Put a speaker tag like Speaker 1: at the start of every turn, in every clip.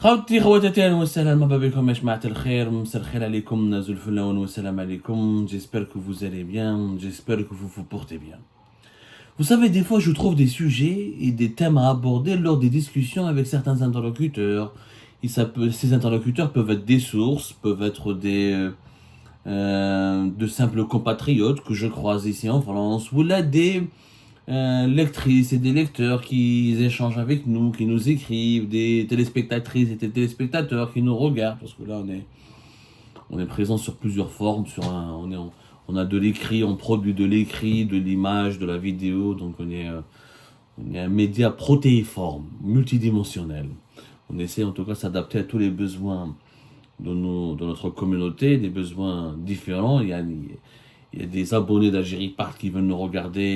Speaker 1: خوتي خواتاتي اهلا وسهلا مرحبا بكم يا جماعة الخير مساء الخير عليكم نازل الفلاون والسلام عليكم. J'espère que vous allez bien, j'espère que vous vous portez bien. Vous savez, des fois je trouve des sujets et des thèmes à aborder lors des discussions avec certains interlocuteurs. Ces interlocuteurs peuvent être des sources, peuvent être de simples compatriotes que je croise ici en France, ou là des lectrices et des lecteurs qui échangent avec nous, qui nous écrivent, des téléspectatrices et des téléspectateurs qui nous regardent, parce que là on est présent sur plusieurs formes, on a de l'écrit, on produit de l'écrit, de l'image, de la vidéo, donc on est un média protéiforme, multidimensionnel. On essaie en tout cas de s'adapter à tous les besoins de notre communauté, des besoins différents. Il y a des abonnés d'Algérie Part qui veulent nous regarder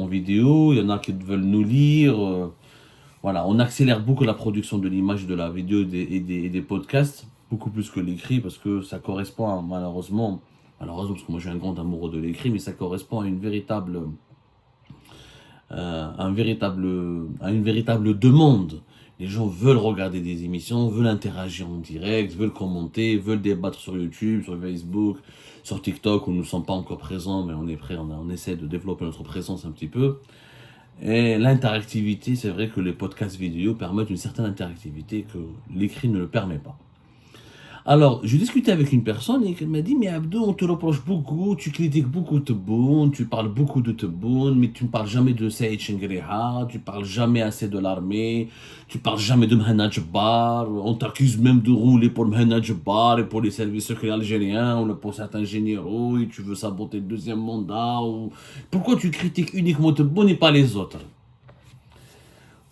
Speaker 1: en vidéo, il y en a qui veulent nous lire. Voilà, on accélère beaucoup la production de l'image, de la vidéo et des podcasts, beaucoup plus que l'écrit, parce que ça correspond malheureusement, parce que moi je suis un grand amoureux de l'écrit, mais ça correspond à une véritable demande. Les gens veulent regarder des émissions, veulent interagir en direct, veulent commenter, veulent débattre sur YouTube, sur Facebook, sur TikTok, où nous ne sommes pas encore présents, mais on est prêt, on essaie de développer notre présence un petit peu. Et l'interactivité, c'est vrai que les podcasts vidéo permettent une certaine interactivité que l'écrit ne le permet pas. Alors, je discutais avec une personne et elle m'a dit, mais Abdou, on te reproche beaucoup, tu critiques beaucoup Tebboune, tu parles beaucoup de Tebboune, mais tu ne parles jamais de Saïd Chengriha, tu parles jamais assez de l'armée, tu parles jamais de Mehana Djebbar, on t'accuse même de rouler pour Mehana Djebbar et pour les services secrets algériens, ou pour certains généraux, et tu veux saboter le deuxième mandat, Pourquoi tu critiques uniquement Tebboune et pas les autres?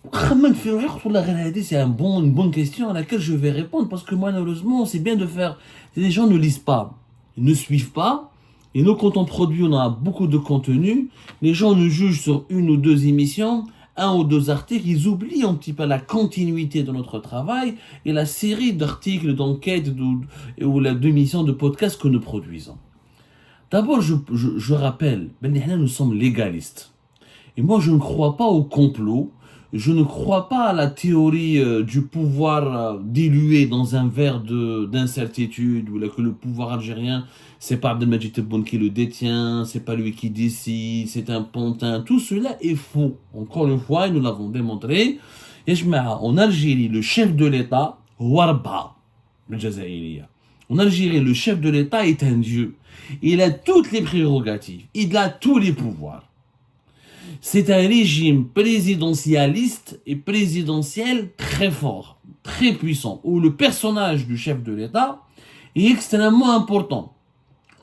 Speaker 1: C'est une bonne question à laquelle je vais répondre, parce que malheureusement c'est bien de faire. Les gens ne lisent pas, ils ne suivent pas, et nous quand on produit on a beaucoup de contenu, les gens nous jugent sur une ou deux émissions, un ou deux articles, ils oublient un petit peu la continuité de notre travail et la série d'articles, d'enquêtes ou d'émissions de podcasts que nous produisons. D'abord je rappelle, nous sommes légalistes, et moi je ne crois pas au complot. Je ne crois pas à la théorie du pouvoir dilué dans un verre d'incertitude, où que le pouvoir algérien, c'est pas Abdelmajid Tebboune qui le détient, c'est pas lui qui décide, c'est un pantin. Tout cela est faux. Encore une fois, et nous l'avons démontré. En Algérie, le chef de l'État, Warba, le Jazaïria. En Algérie, le chef de l'État est un dieu. Il a toutes les prérogatives, il a tous les pouvoirs. C'est un régime présidentialiste et présidentiel très fort, très puissant, où le personnage du chef de l'État est extrêmement important,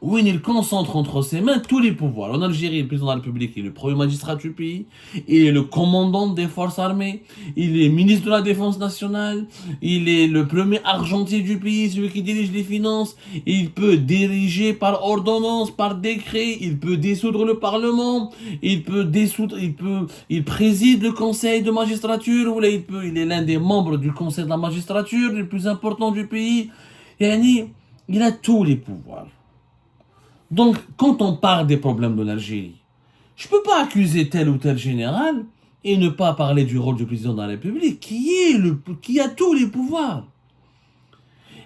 Speaker 1: où il concentre entre ses mains tous les pouvoirs. En Algérie, le président de la République est le premier magistrat du pays, il est le commandant des forces armées, il est ministre de la Défense nationale, il est le premier argentier du pays, celui qui dirige les finances, il peut diriger par ordonnance, par décret, il peut dissoudre le Parlement, il préside le conseil de magistrature, ou là il est l'un des membres du conseil de la magistrature, le plus important du pays. Il a tous les pouvoirs. Donc, quand on parle des problèmes de l'Algérie, je ne peux pas accuser tel ou tel général et ne pas parler du rôle du président de la République, qui a tous les pouvoirs.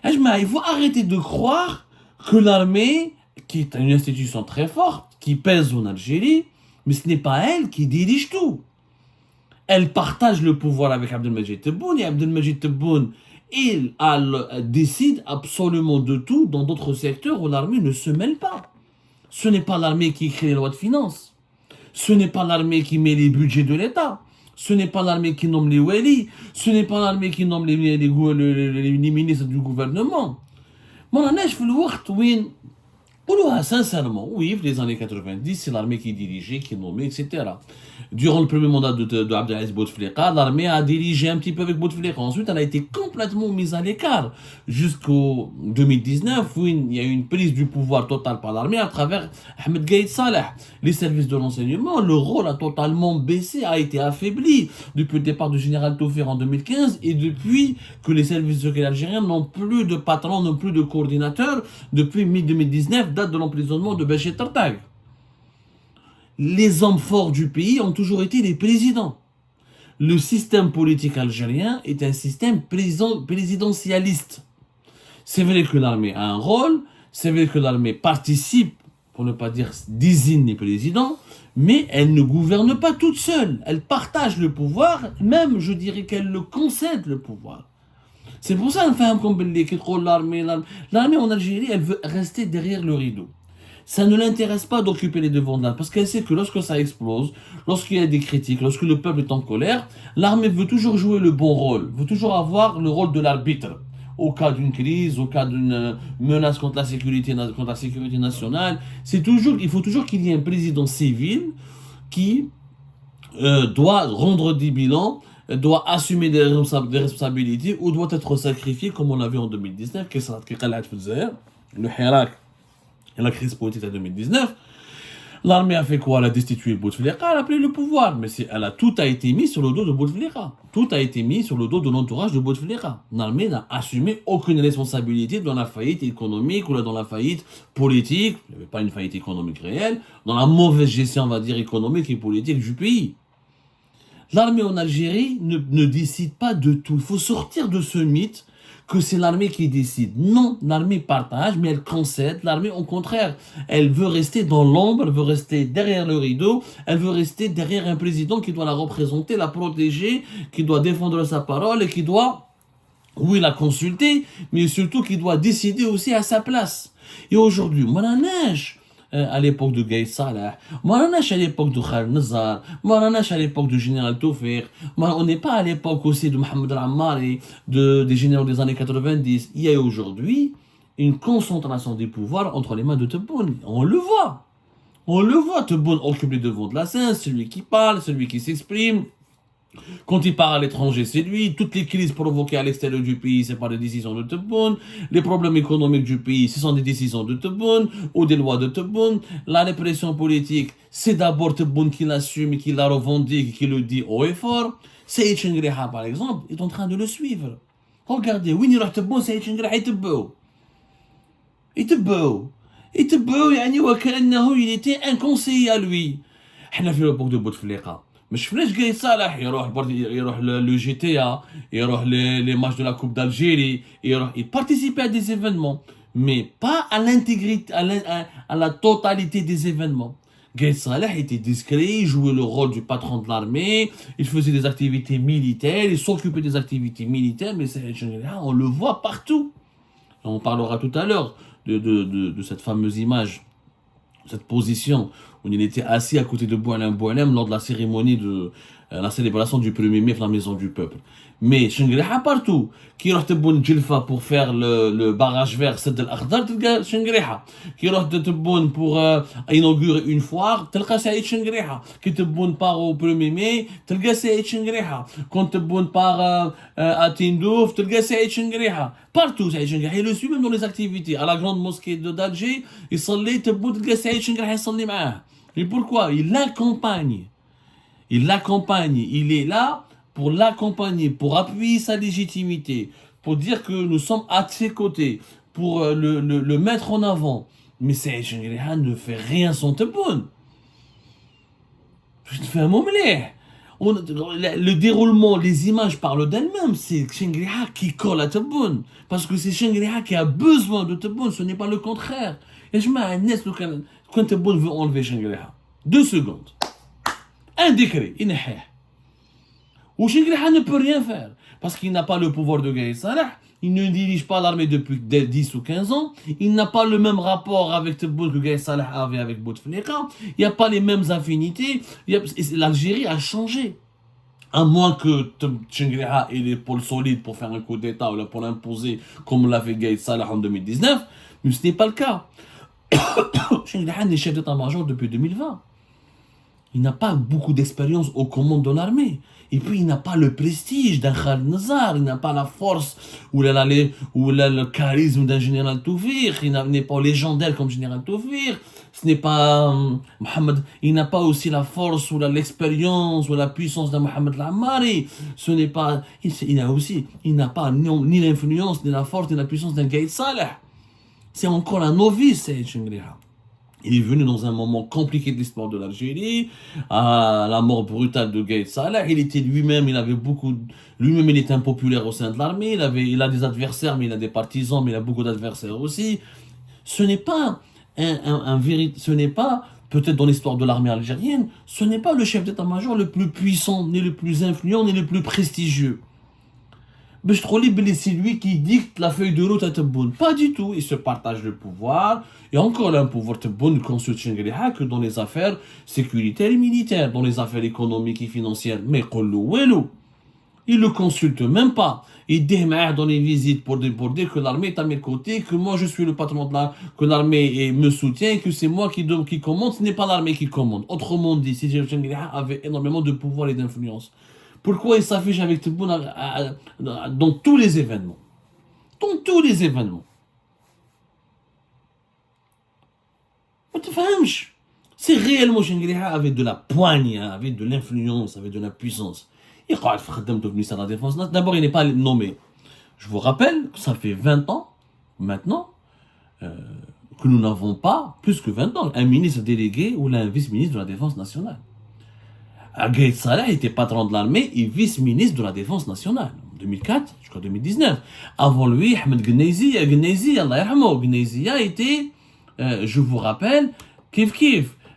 Speaker 1: Il faut arrêter de croire que l'armée, qui est une institution très forte, qui pèse en Algérie, mais ce n'est pas elle qui dirige tout. Elle partage le pouvoir avec Abdelmajid Tebboune, et Abdelmajid Tebboune, il décide absolument de tout dans d'autres secteurs où l'armée ne se mêle pas. Ce n'est pas l'armée qui crée les lois de finances. Ce n'est pas l'armée qui met les budgets de l'État. Ce n'est pas l'armée qui nomme les wali. Ce n'est pas l'armée qui nomme les ministres du gouvernement. Sincèrement, oui, les années 90, c'est l'armée qui dirigeait, qui nommait, etc. Durant le premier mandat de Abdelaziz Bouteflika, l'armée a dirigé un petit peu avec Bouteflika. Ensuite, elle a été complètement mise à l'écart jusqu'au 2019, où il y a eu une prise du pouvoir totale par l'armée à travers Ahmed Gaïd Saleh. Les services de renseignement, le rôle a totalement baissé, a été affaibli depuis le départ du général Taoufir en 2015, et depuis que les services secrets algériens n'ont plus de patron, n'ont plus de coordinateur, depuis mi-2019, date de l'emprisonnement de Béchir Tartag. Les hommes forts du pays ont toujours été les présidents. le système politique algérien est un système présidentialiste. C'est vrai que l'armée a un rôle, c'est vrai que l'armée participe, pour ne pas dire désigne les présidents, mais elle ne gouverne pas toute seule. Elle partage le pouvoir, même je dirais qu'elle le concède le pouvoir. C'est pour ça que l'armée en Algérie, elle veut rester derrière le rideau. Ça ne l'intéresse pas d'occuper les devants de l'armée, parce qu'elle sait que lorsque ça explose, lorsqu'il y a des critiques, lorsque le peuple est en colère, l'armée veut toujours jouer le bon rôle, veut toujours avoir le rôle de l'arbitre. Au cas d'une crise, au cas d'une menace contre la sécurité nationale, il faut toujours qu'il y ait un président civil qui doit rendre des bilans, doit assumer des responsabilités ou doit être sacrifié comme on l'a vu en 2019, le Hirak et la crise politique de 2019. L'armée a fait quoi? Elle a destitué Bouteflika, elle a pris le pouvoir. Mais tout a été mis sur le dos de Bouteflika. Tout a été mis sur le dos de l'entourage de Bouteflika. L'armée n'a assumé aucune responsabilité dans la faillite économique ou dans la faillite politique. Il n'y avait pas une faillite économique réelle. Dans la mauvaise gestion, on va dire, économique et politique du pays. L'armée en Algérie ne décide pas de tout. Il faut sortir de ce mythe que c'est l'armée qui décide. Non, l'armée partage, mais elle concède. L'armée, au contraire, elle veut rester dans l'ombre, elle veut rester derrière le rideau, elle veut rester derrière un président qui doit la représenter, la protéger, qui doit défendre sa parole et qui doit, oui, la consulter, mais surtout qui doit décider aussi à sa place. Et aujourd'hui, Moulanesh, à l'époque de Gaï Salah, Moulanesh à l'époque de Khaled Nazar, Moulanesh à l'époque du général Toufir, on n'est pas à l'époque aussi de Mohamed Al-Ammari, des généraux des années 90. Il y a aujourd'hui une concentration des pouvoirs entre les mains de Tebboune. On le voit. On le voit, Tebboune occupe les devants de la scène, celui qui parle, celui qui s'exprime. Quand il part à l'étranger, c'est lui. Toutes les crises provoquées à l'extérieur du pays, c'est par des décisions de Tebboune. Les problèmes économiques du pays, ce sont des décisions de Tebboune ou des lois de Tebboune. La répression politique, c'est d'abord Tebboune qui l'assume, qui la revendique, qui le dit haut et fort. Saïd Chengriha, par exemple, est en train de le suivre. Regardez, oui, il y a Tebboune, Saïd Chengriha, il était un conseiller à lui. On a vu l'époque de Bouteflika. Mais je فلاش Gaï Salah يروح le GTA, يروح les matchs de la Coupe d'Algérie, il participait à des événements, mais pas à l'intégrité, à la totalité des événements. Gaï Salah était discret, il jouait le rôle du patron de l'armée, il faisait des activités militaires, il s'occupait des activités militaires, mais on le voit partout. On parlera tout à l'heure de cette fameuse image, cette position où il était assis à côté de Boualem lors de la cérémonie de la célébration du 1er mai dans la maison du peuple. Mais Chengriha partout, qui roh Tebboune Djelfa pour faire le barrage vert Sed al-Akhdar, تلقى Chengriha. Qui roh Tebboune pour inaugurer une foire, تلقى Saïd Chengriha. Qui Tebboune part au 1er mai, تلقى Saïd Chengriha. Quand Tebboune part à Tindouf, تلقى Saïd Chengriha. Partout Saïd Chengriha. Il le suit même dans les activités. À la grande mosquée d'Alger, il صلي Tebboune تلقى Saïd Chengriha يصلي معاه. Et pourquoi? Il l'accompagne. Il est là pour l'accompagner, pour appuyer sa légitimité, pour dire que nous sommes à ses côtés, pour le mettre en avant. Mais Saïd Chengriha ne fait rien sans Tebboune. Je te fais un mot le déroulement, les images parlent d'elles-mêmes. C'est Chengriha qui colle à Tebboune. Parce que c'est Chengriha qui a besoin de Tebboune, ce n'est pas le contraire. Et je mets un nest quand Tebboune veut enlever Chengriha. 2 secondes. Un décret, il n'est où Chengriha ne peut rien faire. Parce qu'il n'a pas le pouvoir de Gaï Salah. Il ne dirige pas l'armée depuis 10 ou 15 ans. Il n'a pas le même rapport avec Tebboune que Gaï Salah avait avec Bouteflika. Il n'y a pas les mêmes affinités. L'Algérie a changé. À moins que Chengriha ait l'épaule solide pour faire un coup d'État ou pour l'imposer comme l'a fait Gaï Salah en 2019. Mais ce n'est pas le cas. Chengriha est chef d'état-major depuis 2020. Il n'a pas beaucoup d'expérience aux commandes de l'armée. Et puis, il n'a pas le prestige d'un Khaled Nazar. Il n'a pas la force ou le charisme d'un général Toufir. Il n'est pas légendaire comme général Toufir. Ce n'est pas Mohamed. Il n'a pas aussi la force ou l'expérience ou la puissance d'un Mohamed Al-Ammari. Ce n'est pas. Il n'a pas ni l'influence, ni la force, ni la puissance d'un Gaï Salah. C'est encore un novice, Saïd Chengriha. Il est venu dans un moment compliqué de l'histoire de l'Algérie, à la mort brutale de Gaïd Salah. Il était lui-même, il avait beaucoup, lui-même il était impopulaire au sein de l'armée. Il a des adversaires, mais il a des partisans, mais il a beaucoup d'adversaires aussi. Ce n'est pas ce n'est pas, peut-être dans l'histoire de l'armée algérienne, ce n'est pas le chef d'état-major le plus puissant, ni le plus influent, ni le plus prestigieux. C'est lui qui dicte la feuille de route à Tebboune. Pas du tout. Il se partage le pouvoir. Il y a encore un pouvoir Tebboune consulte que dans les affaires sécuritaires et militaires, dans les affaires économiques et financières. Mais il le consulte même pas. Il démarre dans les visites pour dire que l'armée est à mes côtés, que moi je suis le patron de l'armée, que l'armée me soutient, que c'est moi qui commande, ce n'est pas l'armée qui commande. Autrement dit, si avait énormément de pouvoir et d'influence. Pourquoi il s'affiche avec Tebboune dans tous les événements? Dans tous les événements. C'est réellement Chengueliha avait de la poigne, avait de l'influence, avait de la puissance. Il est devenu ministre de la Défense. D'abord, il n'est pas nommé. Je vous rappelle que ça fait 20 ans, maintenant, que nous n'avons pas, plus que 20 ans, un ministre délégué ou un vice-ministre de la Défense nationale. Gaïd Salah était patron de l'armée et vice-ministre de la Défense nationale. 2004 jusqu'en 2019. Avant lui, Ahmed Gneizi, Allah yarhamou, Gneizi a été, je vous rappelle,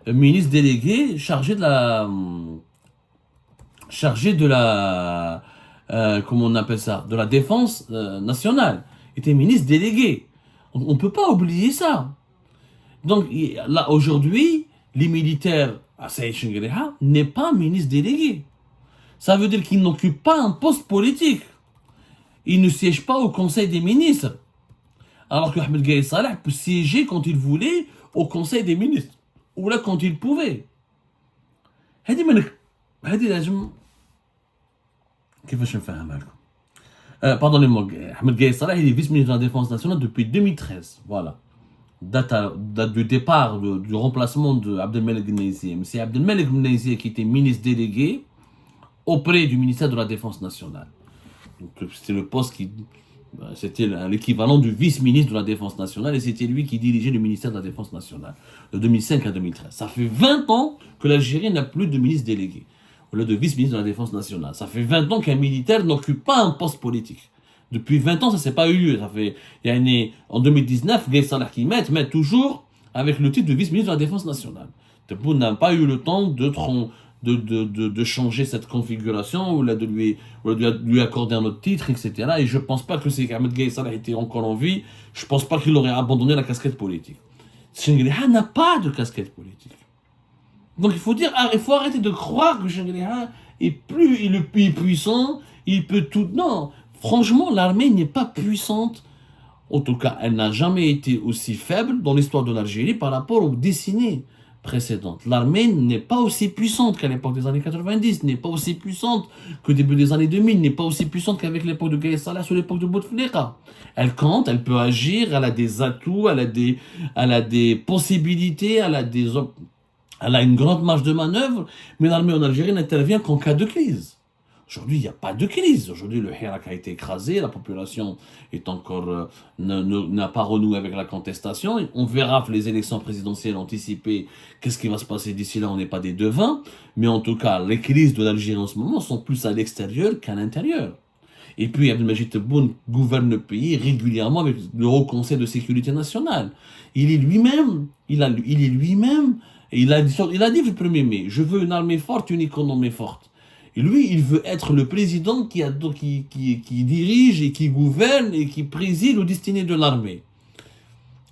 Speaker 1: ministre délégué chargé de la, comment on appelle ça, de la Défense nationale. Il était ministre délégué. On ne peut pas oublier ça. Donc là, aujourd'hui, les militaires, Saïd Chengueliha n'est pas ministre délégué. Ça veut dire qu'il n'occupe pas un poste politique. Il ne siège pas au Conseil des ministres. Alors que Ahmed Gaïd Salah peut siéger quand il voulait au Conseil des ministres. Ou là quand il pouvait. Pardonnez-moi, Ahmed Gaïd Salah, il est vice-ministre de la Défense nationale depuis 2013. Voilà. Date du départ, du remplacement de Abdelmalek Gneizi. C'est Abdelmalek Gneizi qui était ministre délégué auprès du ministère de la Défense nationale. C'était le poste c'était l'équivalent du vice-ministre de la Défense nationale et c'était lui qui dirigeait le ministère de la Défense nationale de 2005 à 2013. Ça fait 20 ans que l'Algérie n'a plus de ministre délégué au lieu de vice-ministre de la Défense nationale. Ça fait 20 ans qu'un militaire n'occupe pas un poste politique. Depuis 20 ans, ça ne s'est pas eu lieu. En 2019, Gaïd Salah qui met toujours avec le titre de vice-ministre de la Défense nationale. Tebboune n'a pas eu le temps de changer cette configuration, ou de lui accorder un autre titre, etc. Et je ne pense pas que si Ahmed Gaïd Salah était encore en vie, je ne pense pas qu'il aurait abandonné la casquette politique. Chengueliha n'a pas de casquette politique. Donc il faut arrêter de croire que Chengueliha est le plus puissant, il peut tout... Non. Franchement, l'armée n'est pas puissante. En tout cas, elle n'a jamais été aussi faible dans l'histoire de l'Algérie par rapport aux décennies précédentes. L'armée n'est pas aussi puissante qu'à l'époque des années 90, n'est pas aussi puissante qu'au début des années 2000, n'est pas aussi puissante qu'avec l'époque de Gaïd Salah ou l'époque de Bouteflika. Elle compte, elle peut agir, elle a des atouts, elle a des possibilités, elle a une grande marge de manœuvre, mais l'armée en Algérie n'intervient qu'en cas de crise. Aujourd'hui, il n'y a pas de crise. Aujourd'hui, le Hirak a été écrasé, la population est encore n'a pas renoué avec la contestation. On verra les élections présidentielles anticipées. Qu'est-ce qui va se passer d'ici là? On n'est pas des devins. Mais en tout cas, les crises de l'Algérie en ce moment sont plus à l'extérieur qu'à l'intérieur. Et puis, Abdelmajid Tebboune gouverne le pays régulièrement avec le Haut Conseil de sécurité nationale. Il est lui-même, il a dit le 1er mai, je veux une armée forte, une économie forte. Et lui, il veut être le président qui dirige et qui gouverne et qui préside aux destinées de l'armée.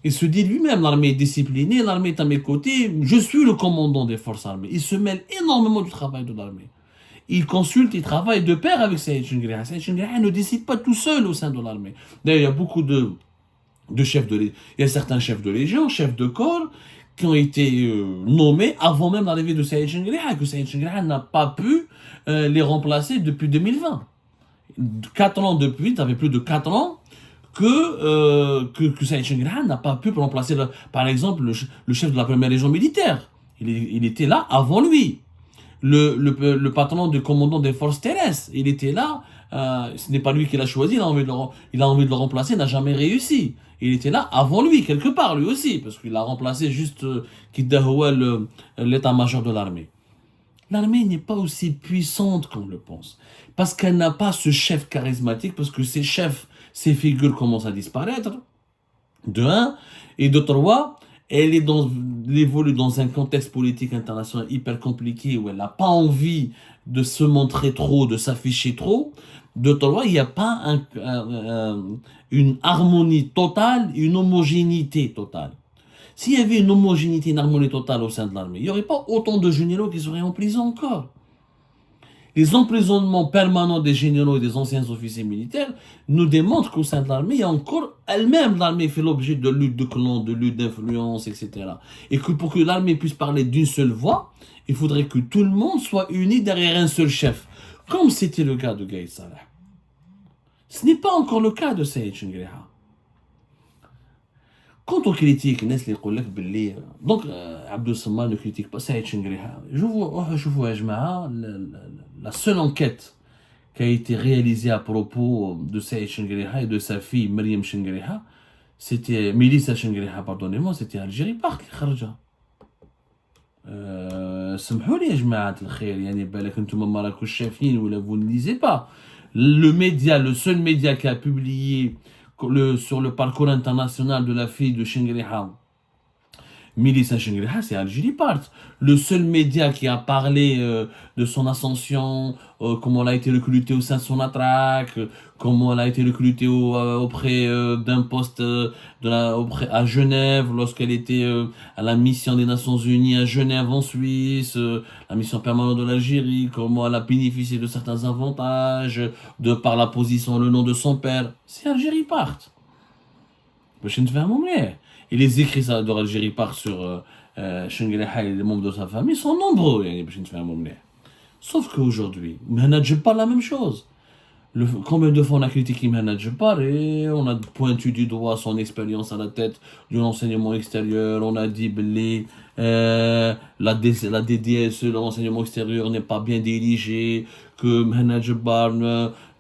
Speaker 1: Il se dit lui-même, l'armée est disciplinée, l'armée est à mes côtés, je suis le commandant des forces armées. Il se mêle énormément du travail de l'armée. Il consulte, il travaille de pair avec Saïd Chengueliha. Saïd Chengueliha ne décide pas tout seul au sein de l'armée. D'ailleurs, il y a beaucoup de chefs de légion, il y a certains chefs de légion, chefs de corps, qui ont été nommés avant même l'arrivée de Saïd Chengueliha, que Saïd Chengueliha n'a pas pu les remplacer depuis 2020. 4 ans depuis, ça fait plus de 4 ans que Saïd Chengueliha n'a pas pu remplacer, par exemple, le chef de la première légion militaire. Il était là avant lui. Le patron du commandant des forces terrestres, il était là ce n'est pas lui qui l'a choisi, il a envie de le remplacer, n'a jamais réussi. Il était là avant lui, quelque part, lui aussi, parce qu'il a remplacé juste l'état-major de l'armée. L'armée n'est pas aussi puissante qu'on le pense, parce qu'elle n'a pas ce chef charismatique, parce que ces chefs, ces figures commencent à disparaître, de un, et de trois, elle évolue dans un contexte politique international hyper compliqué où elle n'a pas envie de se montrer trop, de s'afficher trop. De trois, il n'y a pas une harmonie totale, une homogénéité totale. S'il y avait une homogénéité, une harmonie totale au sein de l'armée, il n'y aurait pas autant de généraux qui seraient en prison encore. Les emprisonnements permanents des généraux et des anciens officiers militaires nous démontrent qu'au sein de l'armée, il y a encore elle-même, l'armée fait l'objet de luttes de clans, de luttes d'influence, etc. Et que pour que l'armée puisse parler d'une seule voix, il faudrait que tout le monde soit uni derrière un seul chef, comme c'était le cas de Gaïd Salah. Ce n'est pas encore le cas de Saïd Chengriha. Quand on critique, donc Abdou Samad ne critique pas Saïd Chengriha. Je vois la seule enquête qui a été réalisée à propos de Saïd Chengriha et de sa fille Mariam Chengriha, c'était Mélissa Chengriha, pardonnez-moi, c'était Algérie Park qui خرجها. سمحوا لي يا جماعة الخير يعني بالك انتم ما راكوش شايفين ولا vous ne lisez pas. Le seul média qui a publié sur le parcours international de la fille de Chengriha, Mélissa Chengriha, c'est Algérie Part. Le seul média qui a parlé de son ascension, comment elle a été recrutée au sein de son attraque, comment elle a été recrutée auprès d'un poste à Genève, lorsqu'elle était à la mission des Nations Unies à Genève en Suisse, la mission permanente de l'Algérie, comment elle a bénéficié de certains avantages, de par la position, le nom de son père. C'est Algérie Part. Je ne fais un moment. Et les écrits d'Algérie Part sur Chengriha et les membres de sa famille sont nombreux. Sauf qu'aujourd'hui, Mehmet Jebbar pas la même chose. Combien de fois on a critiqué Mehmet Jebbar et on a pointu du doigt son expérience à la tête de l'enseignement extérieur. On a dit la DDSE, l'enseignement extérieur, n'est pas bien dirigé, que Mehmet Jebbar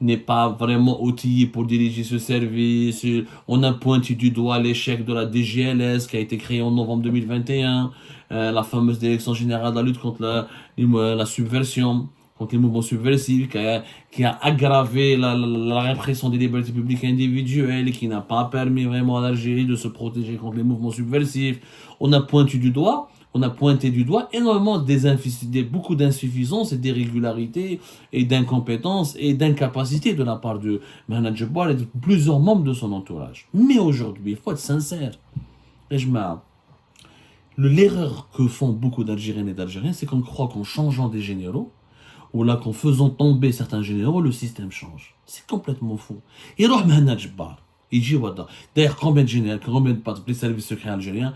Speaker 1: n'est pas vraiment outillé pour diriger ce service. On a pointé du doigt l'échec de la DGLS qui a été créée en novembre 2021, la fameuse direction générale de la lutte contre la subversion, contre les mouvements subversifs, qui a aggravé la répression des libertés publiques individuelles et qui n'a pas permis vraiment à l'Algérie de se protéger contre les mouvements subversifs. On a pointé du doigt énormément beaucoup d'insuffisances et d'irrégularités et d'incompétences et d'incapacités de la part de Mehmet Jebbar et de plusieurs membres de son entourage. Mais aujourd'hui, il faut être sincère. L'erreur que font beaucoup d'Algériennes et d'Algériens, c'est qu'on croit qu'en changeant des généraux, ou là qu'en faisant tomber certains généraux, le système change. C'est complètement faux. Et alors Mehmet Jebbar, d'ailleurs, combien de généraux, combien de services secrets algériens,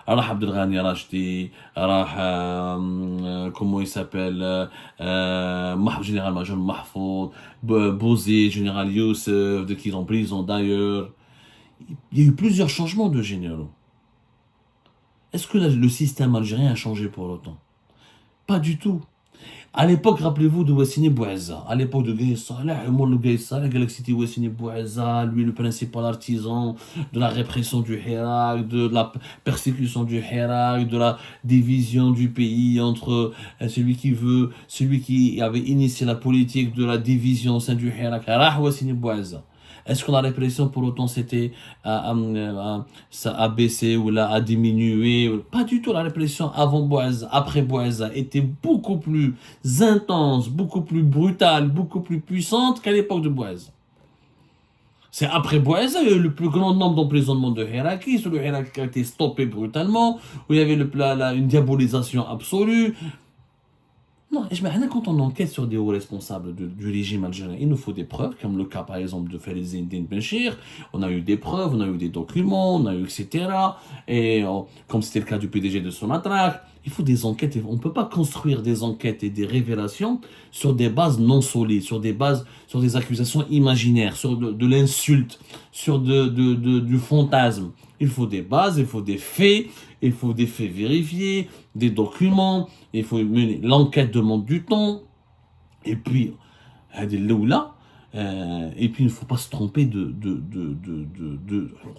Speaker 1: Abdelghani Rachdi, comment il s'appelle, général-major Mahfoud, Bouzi, général Youssef, qui est en prison d'ailleurs. Il y a eu plusieurs changements de généraux. Est-ce que le système algérien a changé pour autant? Pas du tout. À l'époque, rappelez-vous de Wassini Bouazza. À l'époque de Gaïd Salah, c'était Wassini Bouazza, lui le principal artisan de la répression du Hirak, de la persécution du Hirak, de la division du pays entre celui qui avait initié la politique de la division au sein du Hirak, Wassini Bouazza. Est-ce que la répression pour autant c'était ça a baissé ou là a diminué? Pas du tout. La répression avant Bouazza, après Bouazza était beaucoup plus intense, beaucoup plus brutale, beaucoup plus puissante qu'à l'époque de Bouazza. C'est après Bouazza, il y a eu le plus grand nombre d'emprisonnements de Hirakis, sur le Hirak qui a été stoppé brutalement, où il y avait une diabolisation absolue. Non, quand on enquête sur des hauts responsables du régime algérien, il nous faut des preuves, comme le cas par exemple de Farizdine Benchir. On a eu des preuves, on a eu des documents, on a eu etc. Et comme c'était le cas du PDG de Sonatrach, il faut des enquêtes. On ne peut pas construire des enquêtes et des révélations sur des bases non solides, sur des accusations imaginaires, sur de l'insulte, sur du fantasme. Il faut des bases, il faut des faits, il faut des faits vérifiés, des documents, il faut mener. L'enquête demande du temps. Et puis, là, Et puis, il ne faut pas se tromper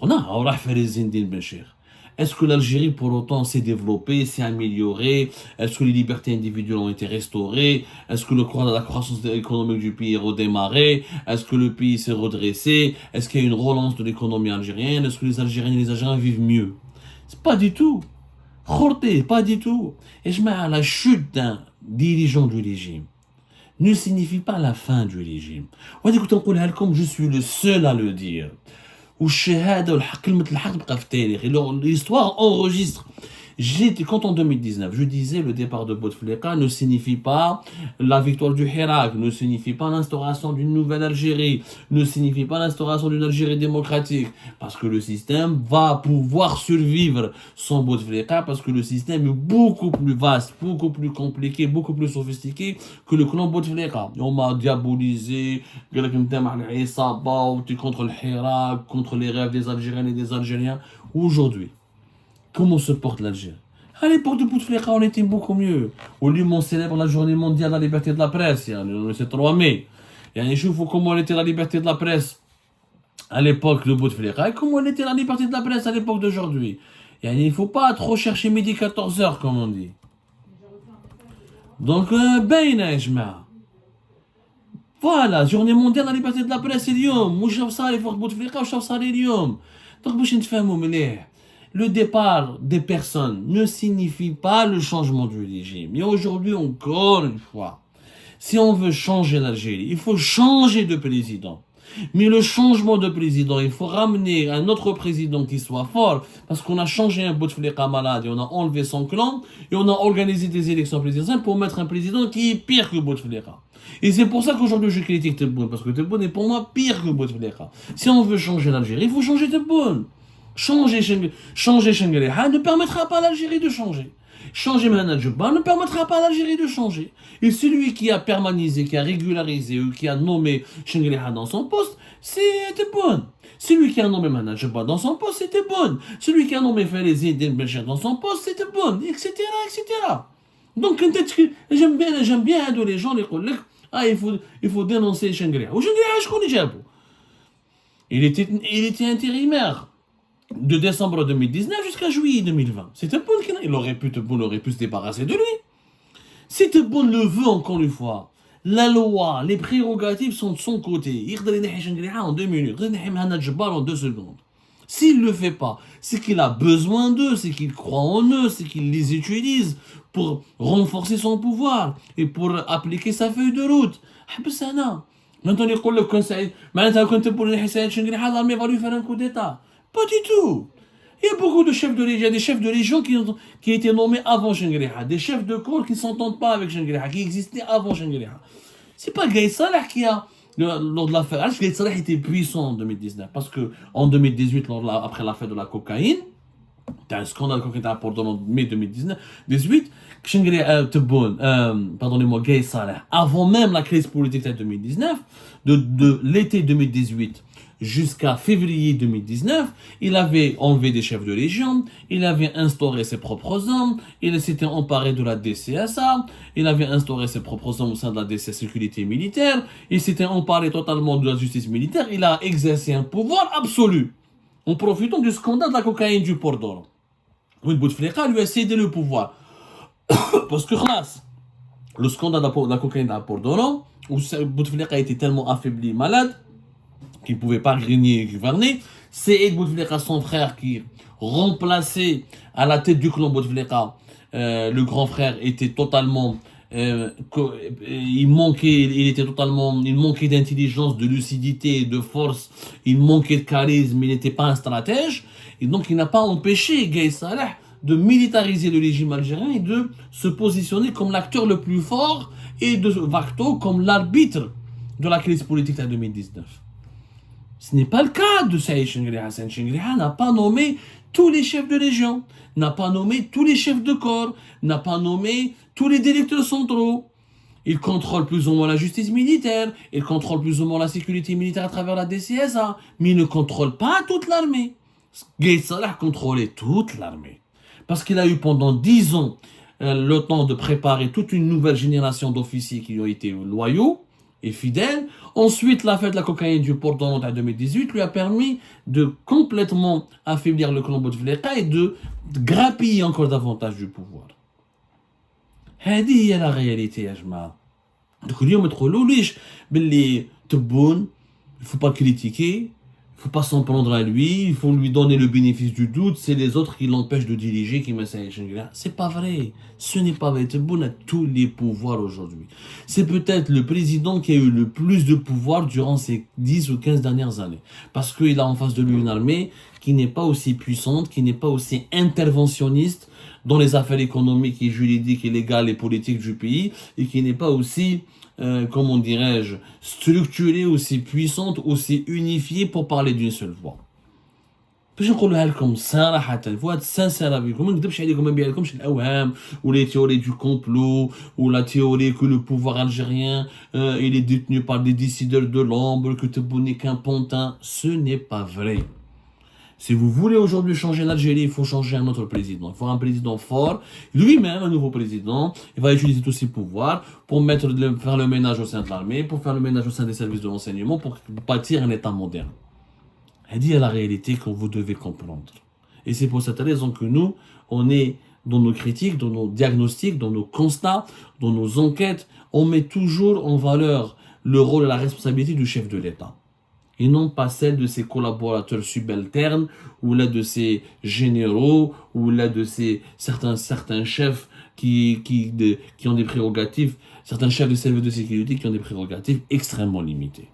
Speaker 1: on a fait les Zindine Béchir. Est-ce que l'Algérie, pour autant, s'est développée, s'est améliorée? Est-ce que les libertés individuelles ont été restaurées? Est-ce que la croissance économique du pays est redémarrée? Est-ce que le pays s'est redressé? Est-ce qu'il y a une relance de l'économie algérienne? Est-ce que les Algériens et les Algériens vivent mieux? C'est pas du tout. Khorté, pas du tout. Et je mets à la chute d'un dirigeant du régime ne signifie pas la fin du régime. Je suis le seul à le dire. L'histoire enregistre. Quand en 2019, je disais le départ de Bouteflika ne signifie pas la victoire du Hirak, ne signifie pas l'instauration d'une nouvelle Algérie, ne signifie pas l'instauration d'une Algérie démocratique, parce que le système va pouvoir survivre sans Bouteflika, parce que le système est beaucoup plus vaste, beaucoup plus compliqué, beaucoup plus sophistiqué que le clan Bouteflika. On m'a diabolisé, contre le Hirak, contre les rêves des Algériennes et des Algériens. Aujourd'hui, comment se porte l'Algérie? À l'époque de Bouteflika, on était beaucoup mieux. Au lieu on célèbre la journée mondiale de la liberté de la presse, c'est 3 mai. Je vois comment était la liberté de la presse à l'époque de Bouteflika et comment était la liberté de la presse à l'époque d'aujourd'hui. Il ne faut pas trop chercher midi 14h, comme on dit. Donc, voilà, journée mondiale de la liberté de la presse, اليوم. مش صار في وقت بوتفليقة وش صار اليوم. Donc, باش نتفاهموا مليح. Le départ des personnes ne signifie pas le changement du régime. Et aujourd'hui, encore une fois, si on veut changer l'Algérie, il faut changer de président. Mais le changement de président, il faut ramener un autre président qui soit fort, parce qu'on a changé un Bouteflika malade et on a enlevé son clan, et on a organisé des élections présidentielles pour mettre un président qui est pire que Bouteflika. Et c'est pour ça qu'aujourd'hui je critique Tebboune, parce que Tebboune est pour moi pire que Bouteflika. Si on veut changer l'Algérie, il faut changer Tebboune. Changer Chengueleha ne permettra pas à l'Algérie de changer. Changer Mohamed Jebbar ne permettra pas à l'Algérie de changer. Et celui qui a permanisé, qui a régularisé ou qui a nommé Chengueleha dans son poste, c'était bon. Celui qui a nommé Mohamed Jebbar dans son poste, c'était bon. Celui qui a nommé Faizi Den Belcher dans son poste, c'était bon, etc., etc. Donc, j'aime bien de les gens, les collègues, il faut dénoncer Chengueleha. Ou Chengueleha, je connais déjà. Il était intérimaire de décembre 2019 jusqu'à juillet 2020. C'est Tebboune il aurait pu se débarrasser de lui. Si Tebboune le veut, encore une fois, la loi, les prérogatives sont de son côté. Il peut en 2 minutes, en 2 secondes. S'il ne le fait pas, c'est qu'il a besoin d'eux, c'est qu'il croit en eux, c'est qu'il les utilise pour renforcer son pouvoir et pour appliquer sa feuille de route. Maintenant, il dit le conseil, l'armée va lui faire un coup d'état. Pas du tout. Il y a beaucoup de chefs de légion, des chefs de légion qui ont été nommés avant Chengueleha, des chefs de corps qui ne s'entendent pas avec Chengueleha, qui existaient avant Chengueleha. C'est pas Gaye Salah qui a, lors de l'affaire, Gaye Salah était puissant en 2019, parce que en 2018, après l'affaire de la cocaïne, c'était un scandale de cocaïne à Port-Donald en mai 2018, Tebboune, pardonnez-moi, Gaye Salah, avant même la crise politique de 2019, de l'été 2018, jusqu'à février 2019, il avait enlevé des chefs de légion, il avait instauré ses propres hommes, il s'était emparé de la DCSA, il avait instauré ses propres hommes au sein de la DCS sécurité militaire, il s'était emparé totalement de la justice militaire, il a exercé un pouvoir absolu, en profitant du scandale de la cocaïne du Port-Donald. Bouteflika lui a cédé le pouvoir. Parce que le scandale de la cocaïne à Port-Donald, où Bouteflika a été tellement affaibli, malade, qui ne pouvait pas régner et gouverner, c'est Saïd Bouteflika, son frère, qui remplaçait à la tête du clan Bouteflika. Le grand frère était totalement, il manquait d'intelligence, de lucidité, de force, il manquait de charisme, il n'était pas un stratège, et donc il n'a pas empêché Gaye Salah de militariser le régime algérien et de se positionner comme l'acteur le plus fort et de facto comme l'arbitre de la crise politique de 2019. Ce n'est pas le cas de Saïd Chengueleha. Saïd Chengueleha n'a pas nommé tous les chefs de région, n'a pas nommé tous les chefs de corps, n'a pas nommé tous les directeurs centraux. Il contrôle plus ou moins la justice militaire, il contrôle plus ou moins la sécurité militaire à travers la DCSA, mais il ne contrôle pas toute l'armée. Gaye Salah contrôlait toute l'armée. Parce qu'il a eu pendant 10 ans le temps de préparer toute une nouvelle génération d'officiers qui ont été loyaux, et fidèle. Ensuite, l'affaire de la cocaïne du port en 2018 lui a permis de complètement affaiblir le clan Bouteflika et de grappiller encore davantage du pouvoir. هذه هي la réalité يا جماعة. Donc اليوم تقولوا ليش باللي تبون il faut pas critiquer, il faut pas s'en prendre à lui, il faut lui donner le bénéfice du doute, c'est les autres qui l'empêchent de diriger, qui c'est pas vrai, ce n'est pas vrai. Tebboune a tous les pouvoirs aujourd'hui. C'est peut-être le président qui a eu le plus de pouvoir durant ces 10 ou 15 dernières années. Parce qu'il a en face de lui une armée qui n'est pas aussi puissante, qui n'est pas aussi interventionniste dans les affaires économiques et juridiques et légales et politiques du pays, et qui n'est pas aussi, comment dirais-je, structurée, aussi puissante, aussi unifiée pour parler d'une seule voix. باش نقولها لكم صراحة faut être sincère avec vous ما نكذبش عليكم ما نبيع لكمش الأوهام ou les théories du complot ou la théorie que le pouvoir algérien il est détenu par des décideurs de l'ombre, que Tebboune n'est qu'un pantin. Ce n'est pas vrai. Si vous voulez aujourd'hui changer l'Algérie, il faut changer un autre président. Il faut un président fort, lui-même un nouveau président. Il va utiliser tous ses pouvoirs pour faire le ménage au sein de l'armée, pour faire le ménage au sein des services de renseignement, pour bâtir un État moderne. C'est la réalité que vous devez comprendre. Et c'est pour cette raison que nous, on est dans nos critiques, dans nos diagnostics, dans nos constats, dans nos enquêtes, on met toujours en valeur le rôle et la responsabilité du chef de l'État. Et non pas celle de ses collaborateurs subalternes, ou là de ses généraux, ou là de ses certains chefs qui ont des prérogatives, certains chefs de services de sécurité qui ont des prérogatives extrêmement limitées.